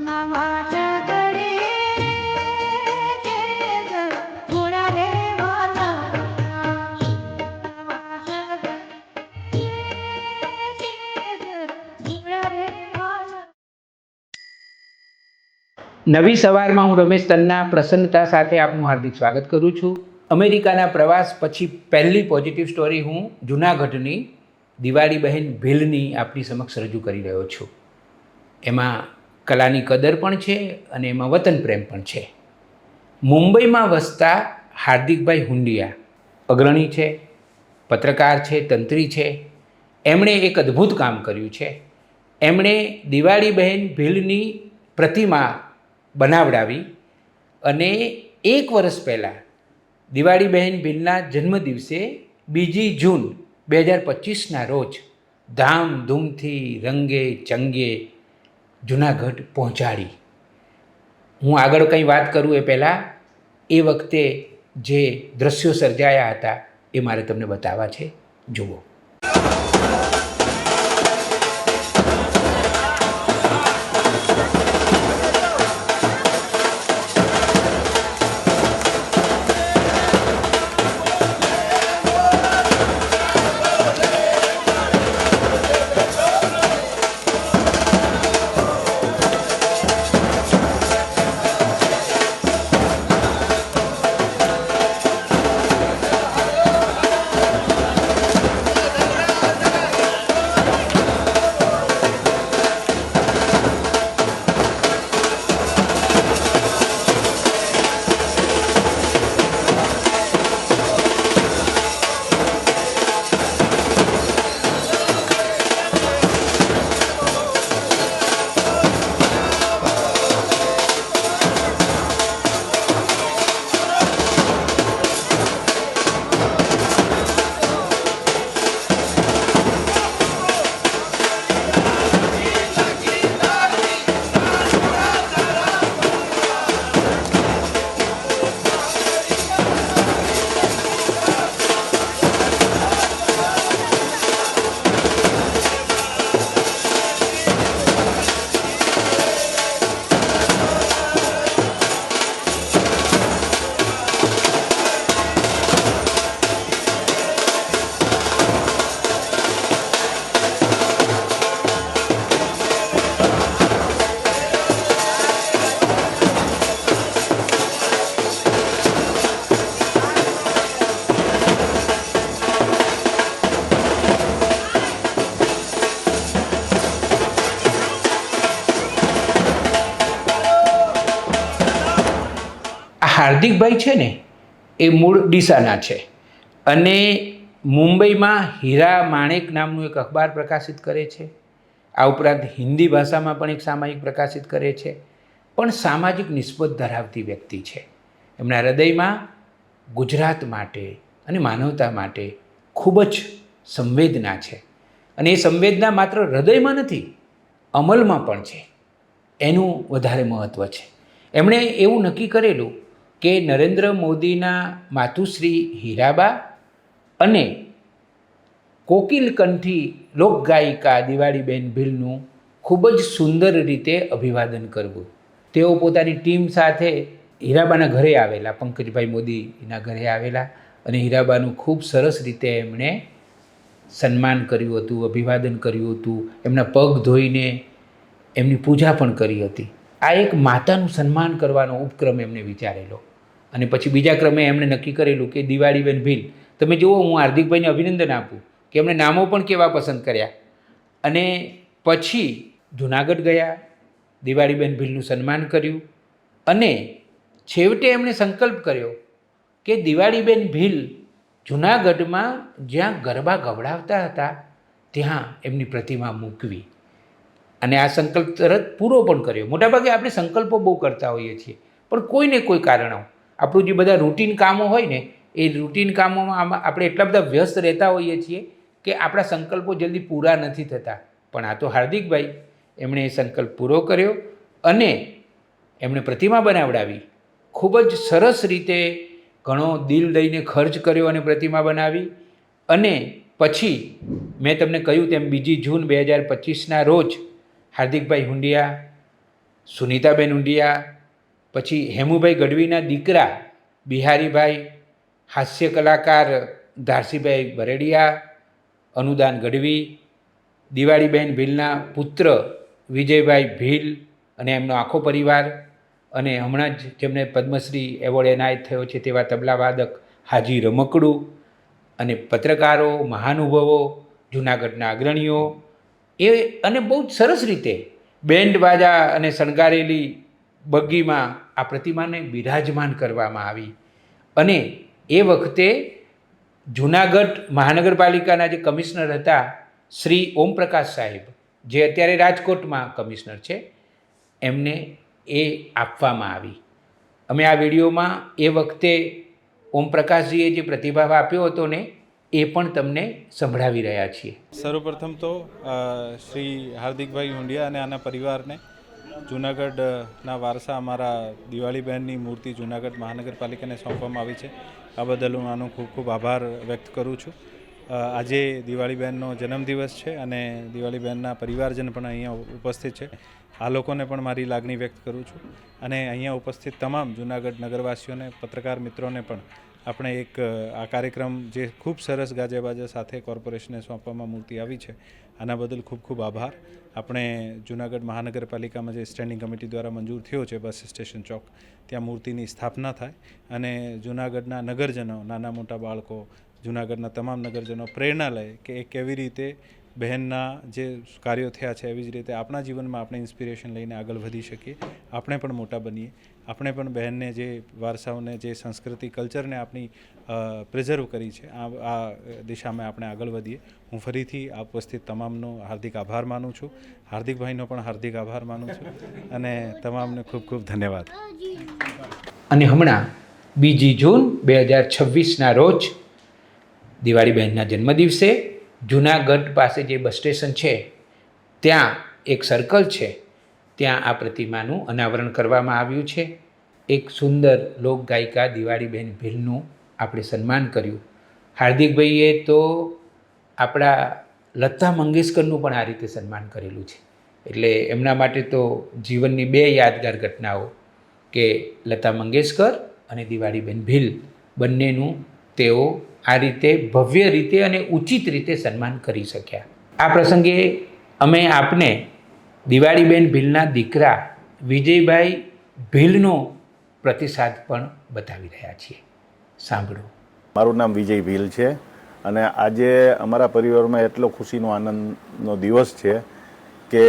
નવી સવારમાં હું રમેશ તન્ના પ્રસન્નતા સાથે આપનું હાર્દિક સ્વાગત કરું છું. અમેરિકાના પ્રવાસ પછી પહેલી પોઝિટિવ સ્ટોરી હું જૂનાગઢની દિવાળીબહેન ભીલની આપની સમક્ષ રજૂ કરી રહ્યો છું. એમાં કલાની કદર પણ છે અને એમાં વતન પ્રેમ પણ છે. મુંબઈમાં વસતા હાર્દિકભાઈ હુંડિયા અગ્રણી છે, પત્રકાર છે, તંત્રી છે. એમણે એક અદ્ભુત કામ કર્યું છે. એમણે દિવાળીબહેન ભીલની પ્રતિમા બનાવડાવી અને 1 વર્ષ પહેલાં દિવાળીબહેન ભીલના જન્મદિવસે 2 જૂન 2025ના રોજ ધામધૂમથી રંગે ચંગે જૂનાગઢ પહોંચાડી. હું આગળ કંઈ વાત કરું એ પહેલાં એ વખતે જે દ્રશ્યો સર્જાયા હતા એ મારે તમને બતાવવા છે. જુઓ. હાર્દિકભાઈ છે ને એ મૂળ ડીસાના છે અને મુંબઈમાં હીરા માણેક નામનું એક અખબાર પ્રકાશિત કરે છે. આ ઉપરાંત હિન્દી ભાષામાં પણ એક સામાયિક પ્રકાશિત કરે છે. પણ સામાજિક નિસ્બત ધરાવતી વ્યક્તિ છે. એમના હૃદયમાં ગુજરાત માટે અને માનવતા માટે ખૂબ જ સંવેદના છે અને એ સંવેદના માત્ર હૃદયમાં નથી, અમલમાં પણ છે. એનું વધારે મહત્ત્વ છે. એમણે એવું નક્કી કરેલું કે નરેન્દ્ર મોદીના માતુશ્રી હીરાબા અને કોકિલકંઠી લોકગાયિકા દિવાળીબેન ભીલનું ખૂબ જ સુંદર રીતે અભિવાદન કરવું. તેઓ પોતાની ટીમ સાથે હીરાબાના ઘરે આવેલા, પંકજભાઈ મોદીના ઘરે આવેલા અને હીરાબાનું ખૂબ સરસ રીતે એમણે સન્માન કર્યું હતું, અભિવાદન કર્યું હતું. એમના પગ ધોઈને એમની પૂજા પણ કરી હતી. આ એક માતાનું સન્માન કરવાનો ઉપક્રમ એમણે વિચારેલો અને પછી બીજા ક્રમે એમણે નક્કી કરેલું કે દિવાળીબેન ભીલ, તમે જુઓ, હું હાર્દિકભાઈને અભિનંદન આપું કે એમણે નામો પણ કેવા પસંદ કર્યા. અને પછી જૂનાગઢ ગયા, દિવાળીબેન ભીલનું સન્માન કર્યું અને છેવટે એમણે સંકલ્પ કર્યો કે દિવાળીબેન ભીલ જૂનાગઢમાં જ્યાં ગરબા ગવડાવતા હતા ત્યાં એમની પ્રતિમા મૂકવી. અને આ સંકલ્પ તરત પૂરો પણ કર્યો. મોટાભાગે આપણે સંકલ્પો બહુ કરતા હોઈએ છીએ, પણ કોઈને કોઈ કારણો આપણું જે બધા રૂટીન કામો હોય ને એ રૂટીન કામોમાં આપણે એટલા બધા વ્યસ્ત રહેતા હોઈએ છીએ કે આપણા સંકલ્પો જલ્દી પૂરા નથી થતા. પણ આ તો હાર્દિકભાઈ, એમણે એ સંકલ્પ પૂરો કર્યો અને એમણે પ્રતિમા બનાવડાવી. ખૂબ જ સરસ રીતે ઘણો દિલ દઈને ખર્ચ કર્યો અને પ્રતિમા બનાવી. અને પછી મેં તમને કહ્યું તેમ 2 જૂન 2025ના રોજ હાર્દિકભાઈ હુંડિયા સુનીતાબેન ઊંડિયા, પછી હેમુભાઈ ગઢવીના દીકરા બિહારીભાઈ, હાસ્ય કલાકાર ધારસીભાઈ બરેડિયા, અનુદાન ગઢવી, દિવાળીબેન ભીલના પુત્ર વિજયભાઈ ભીલ અને એમનો આખો પરિવાર, અને હમણાં જ જેમને પદ્મશ્રી એવોર્ડ એનાયત થયો છે તેવા તબલાવાદક હાજી રમકડું, અને પત્રકારો, મહાનુભાવો, જૂનાગઢના અગ્રણીઓ, એ અને બહુ જ સરસ રીતે બેન્ડ બાજા અને શણગારેલી બગ્ગીમાં આ પ્રતિમાને બિરાજમાન કરવામાં આવી. અને એ વખતે જૂનાગઢ મહાનગરપાલિકાના જે કમિશનર હતા શ્રી ઓમપ્રકાશ સાહેબ, જે અત્યારે રાજકોટમાં કમિશનર છે, એમને એ આપવામાં આવી. અમે આ વિડીયોમાં એ વખતે ઓમપ્રકાશજીએ જે પ્રતિભાવ આપ્યો હતો ને એ પણ તમને સંભળાવી રહ્યા છીએ. સર્વપ્રથમ તો શ્રી હાર્દિકભાઈ હુંડિયા અને આના પરિવારને જૂનાગઢના વારસા અમારા દિવાળીબહેનની મૂર્તિ જૂનાગઢ મહાનગરપાલિકાને સોંપવામાં આવી છે. આ બદલ હું આનો ખૂબ ખૂબ આભાર વ્યક્ત કરું છું. આજે દિવાળીબહેનનો જન્મદિવસ છે અને દિવાળીબહેનના પરિવારજન પણ અહીંયા ઉપસ્થિત છે. આ લોકોને પણ મારી લાગણી વ્યક્ત કરું છું અને અહીંયા ઉપસ્થિત તમામ જૂનાગઢ નગરવાસીઓને, પત્રકાર મિત્રોને પણ આપણે એક આ કાર્યક્રમ જે ખૂબ સરસ ગાજાબાજા સાથે કોર્પોરેશને સોંપવામાં મૂર્તિ આવી છે, આના બદલ ખૂબ ખૂબ આભાર. આપણે જૂનાગઢ મહાનગરપાલિકામાં જે સ્ટેન્ડિંગ કમિટી દ્વારા મંજૂર થયો છે બસ સ્ટેશન ચોક, ત્યાં મૂર્તિની સ્થાપના થાય અને જૂનાગઢના નગરજનો, નાના મોટા બાળકો, જૂનાગઢના તમામ નગરજનો પ્રેરણા લે કે એ કેવી રીતે બહેનના જે કાર્યો થયા છે એવી જ રીતે આપણા જીવનમાં આપણે ઇન્સ્પિરેશન લઈને આગળ વધી શકીએ, આપણે પણ મોટા બનીએ, આપણે પણ બહેનને જે વારસાઓને, જે સંસ્કૃતિ, કલ્ચરને આપણી પ્રિઝર્વ કરી છે આ દિશામાં આપણે આગળ વધીએ. હું ફરીથી આ ઉપસ્થિત તમામનો હાર્દિક આભાર માનું છું. હાર્દિકભાઈનો પણ હાર્દિક આભાર માનું છું અને તમામને ખૂબ ખૂબ ધન્યવાદ. અને હમણાં 2 જૂન 2026ના રોજ દિવાળીબહેનના જન્મદિવસે જૂનાગઢ પાસે જે બસ સ્ટેશન છે ત્યાં એક સર્કલ છે, ત્યાં આ પ્રતિમાનું અનાવરણ કરવામાં આવ્યું છે. એક સુંદર લોકગાયિકા દિવાળીબેન ભીલનું આપણે સન્માન કર્યું. હાર્દિકભાઈએ તો આપણા લતા મંગેશકરનું પણ આ રીતે સન્માન કરેલું છે. એટલે એમના માટે તો જીવનની 2 યાદગાર ઘટનાઓ કે લતા મંગેશકર અને દિવાળીબેન ભીલ બંનેનું તેઓ આ રીતે ભવ્ય રીતે અને ઉચિત રીતે સન્માન કરી શક્યા. આ પ્રસંગે અમે આપને દિવાળીબેન ભીલના દીકરા વિજયભાઈ ભીલનો પ્રતિસાદ પણ બતાવી રહ્યા છીએ. સાંભળો. મારું નામ વિજય ભીલ છે અને આજે અમારા પરિવારમાં એટલો ખુશીનો આનંદનો દિવસ છે કે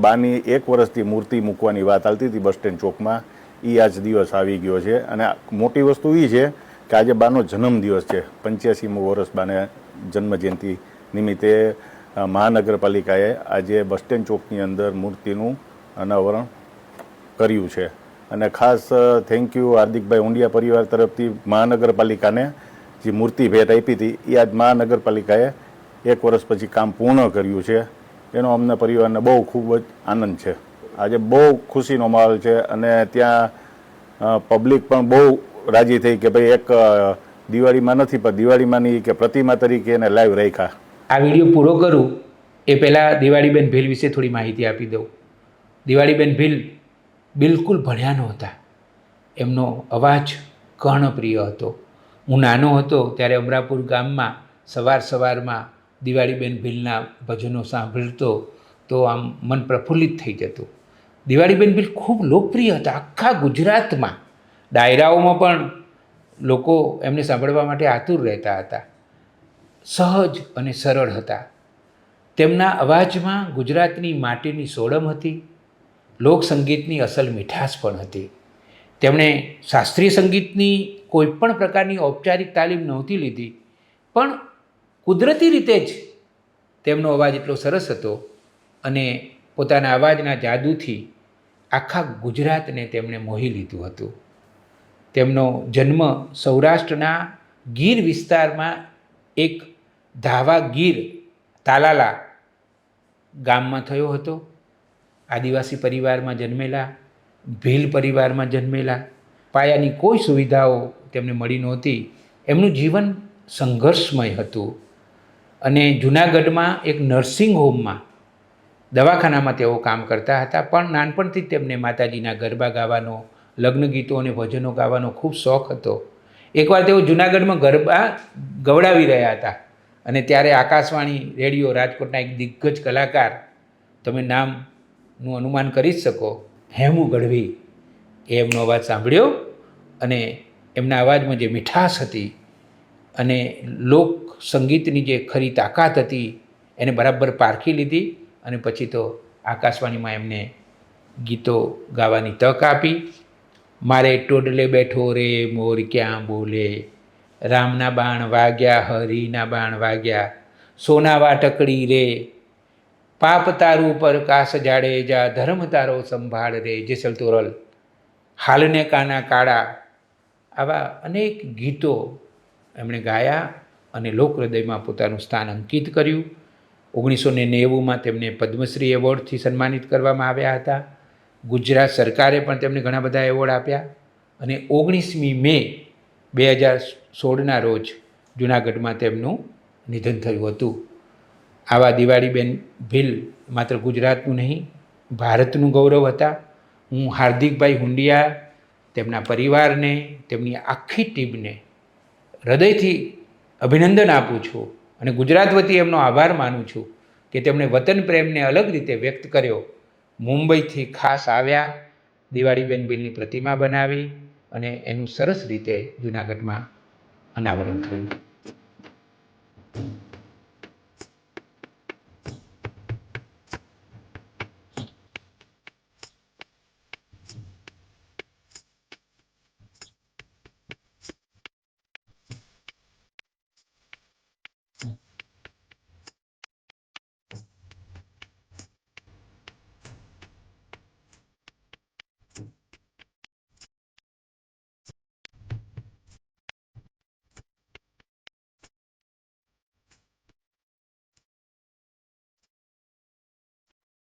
બાની 1 વર્ષથી મૂર્તિ મૂકવાની વાત ચાલતી હતી બસ સ્ટેન્ડ ચોકમાં, એ આજ દિવસ આવી ગયો છે. અને મોટી વસ્તુ એ છે કે આજે બાનો જન્મદિવસ છે. 85મું વર્ષ બાને જન્મજયંતિ નિમિત્તે મહાનગરપાલિકાએ આજે બસ સ્ટેન્ડ ચોકની અંદર મૂર્તિનું અનાવરણ કર્યું છે. અને ખાસ થેન્ક યુ હાર્દિકભાઈ ઊંડિયા પરિવાર તરફથી મહાનગરપાલિકાને જે મૂર્તિ ભેટ આપી હતી એ આજ મહાનગરપાલિકાએ 1 વર્ષ પછી કામ પૂર્ણ કર્યું છે. એનો અમને પરિવારને બહુ ખૂબ જ આનંદ છે. આજે બહુ ખુશીનો માહોલ છે અને ત્યાં પબ્લિક પણ બહુ રાજી થઈ કે ભાઈ એક દિવાળીમાં નથી પણ દિવાળીમાંની કે પ્રતિમા તરીકે એને લાઈવ રાખ્યા. આ વિડીયો પૂરો કરું એ પહેલાં દિવાળીબેન ભીલ વિશે થોડી માહિતી આપી દઉં. દિવાળીબેન ભીલ બિલકુલ ભણ્યા નહોતા. એમનો અવાજ કર્ણપ્રિય હતો. હું નાનો હતો ત્યારે અમરાપુર ગામમાં સવારમાં દિવાળીબેન ભીલના ભજનો સાંભળતો તો આમ મન પ્રફુલ્લિત થઈ જતું. દિવાળીબેન ભીલ ખૂબ લોકપ્રિય હતા આખા ગુજરાતમાં. ડાયરાઓમાં પણ લોકો એમને સાંભળવા માટે આતુર રહેતા હતા. સહજ અને સરળ હતા. તેમના અવાજમાં ગુજરાતની માટીની સોડમ હતી, લોકસંગીતની અસલ મીઠાશ પણ હતી. તેમણે શાસ્ત્રીય સંગીતની કોઈપણ પ્રકારની ઔપચારિક તાલીમ નહોતી લીધી, પણ કુદરતી રીતે જ તેમનો અવાજ એટલો સરસ હતો અને પોતાના અવાજના જાદુથી આખા ગુજરાતને તેમણે મોહી લીધું હતું. તેમનો જન્મ સૌરાષ્ટ્રના ગીર વિસ્તારમાં એક ધાવા ગીર તાલાલા ગામમાં થયો હતો. આદિવાસી પરિવારમાં જન્મેલા, ભીલ પરિવારમાં જન્મેલા. પાયાની કોઈ સુવિધાઓ તેમને મળી નહોતી. એમનું જીવન સંઘર્ષમય હતું અને જૂનાગઢમાં એક નર્સિંગ હોમમાં દવાખાનામાં તેઓ કામ કરતા હતા, પણ નાનપણથી જ તેમને માતાજીના ગરબા ગાવાનો, લગ્ન ગીતો અને ભજનો ગાવાનો ખૂબ શોખ હતો. એકવાર તેઓ જૂનાગઢમાં ગરબા ગવડાવી રહ્યા હતા અને ત્યારે આકાશવાણી રેડિયો રાજકોટના એક દિગ્ગજ કલાકાર, તમે નામનું અનુમાન કરી જ શકો, હેમુ ગઢવી, એ એમનો અવાજ સાંભળ્યો અને એમના અવાજમાં જે મીઠાશ હતી અને લોક સંગીતની જે ખરી તાકાત હતી એને બરાબર પારખી લીધી અને પછી તો આકાશવાણીમાં એમને ગીતો ગાવાની તક આપી. મારે ટોડલે બેઠો રે મોર ક્યાં બોલે, રામના બાણ વાગ્યા હરીના બાણ વાગ્યા, સોના વાટકડી રે, પાપ તારું પ્રકાશ જાડેજા, ધર્મ તારો સંભાળ રે, જેસલ તોરલ, હાલને કાના કાળા, આવા અનેક ગીતો એમણે ગાયા અને લોકહૃદયમાં પોતાનું સ્થાન અંકિત કર્યું. 1990માં તેમને પદ્મશ્રી એવોર્ડથી સન્માનિત કરવામાં આવ્યા હતા. ગુજરાત સરકારે પણ તેમને ઘણા બધા એવોર્ડ આપ્યા અને 19મી મે 2016ના રોજ જૂનાગઢમાં તેમનું નિધન થયું હતું. આવા દિવાળીબેન ભીલ માત્ર ગુજરાતનું નહીં, ભારતનું ગૌરવ હતા. હું હાર્દિકભાઈ હુંડિયા, તેમના પરિવારને, તેમની આખી ટીમને હૃદયથી અભિનંદન આપું છું અને ગુજરાત વતી એમનો આભાર માનું છું કે તેમણે વતન પ્રેમને અલગ રીતે વ્યક્ત કર્યો. મુંબઈથી ખાસ આવ્યા, દિવાળીબેન ભીલની પ્રતિમા બનાવી અને એનું સરસ રીતે જૂનાગઢમાં અનાવરણ થયું.